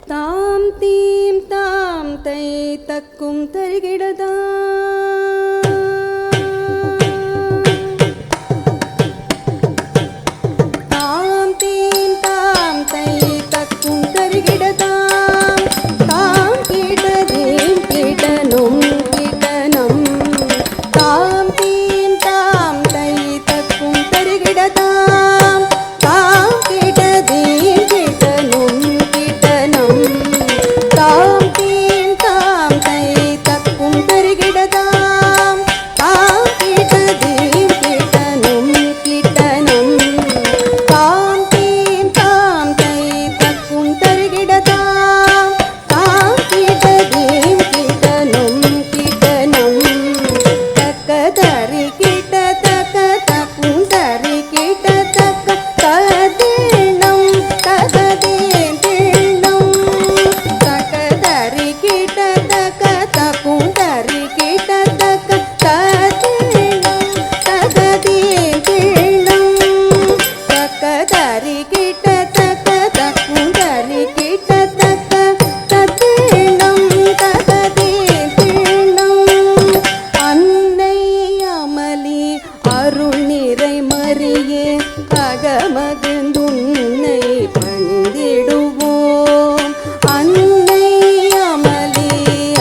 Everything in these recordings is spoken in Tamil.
தாம் தீம் தாம் தை தக்கும் தருகிடதா தாம் தீம் தாம் தை தக்கும் தருகிடதா தாம் கிடதேம் கிடனும் கிடனம் தாம் தீம் தாம் தை தக்கும் தருகிடதா அகமகிழ்ந்துன்னை பணிந்திடுவோம் அன்னை அமலி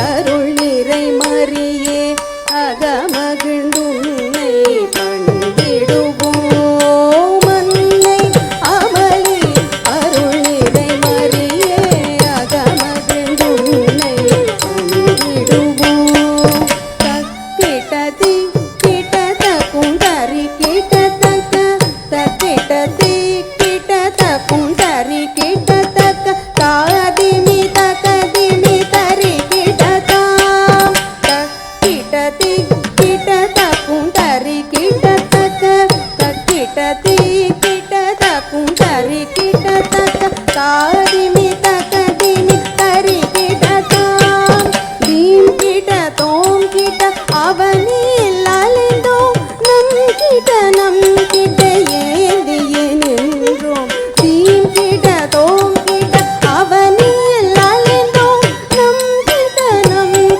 அருள் நிறை மரியே அகமகிழ்ந்துன்னை பணிந்திடுவோம் அன்னை அமலி அருள் நிறை மரியே அகமகிழ்ந்துன்னை பணிந்திடுவோம் தக்கிட்டதி கிட்டத குண்டரி கிட்டதக்க தக்கிட்டதி கிட்டத குண்டரி கிட்டதக்க தாதிமி தகதிமி தரி கிட்டதா தக்கிட்டதி கிட்டத குண்டரி கிட்டதக்க தக்கிட்டதி கிட்டத குண்டரி கிட்டதக்க தாதிமி தகதிமி தரி கிட்டதா தீம் கிட்ட தோம் கிட்ட அவனி லாலிந்தோம் நம் கிட்ட ஏந்தியே நின்றோம் தீம் கிட்ட தோம் கிட்ட அவனி லாலிந்தோம் நம்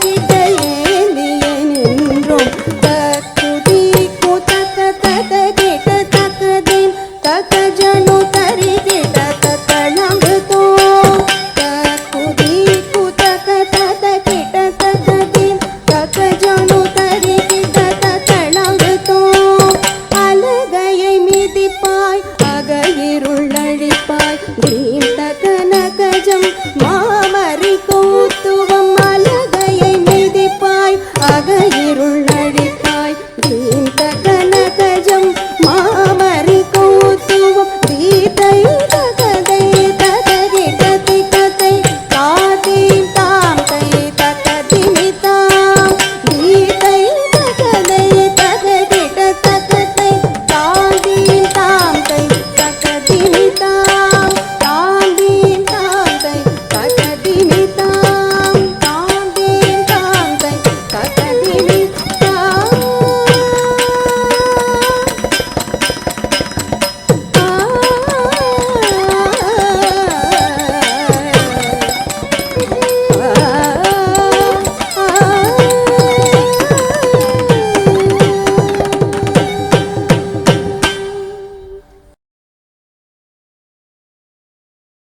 கிட்ட ஏந்தியே நின்றோம் தக்குதி குதக்க தத கிட்ட தக்கதீம் தக்க ஜனு தரி கிட்ட தக்களாங்கு தோம் தக்குதி குதக்க தத கிட்ட தக்கதீம் தக்க ஜனு தரி கிட்ட தக்களாங்கு தோம் அலகையை மிதிப்பாய் அகையிருள் அழிப்பாய் தீம் தக்க நகஜம்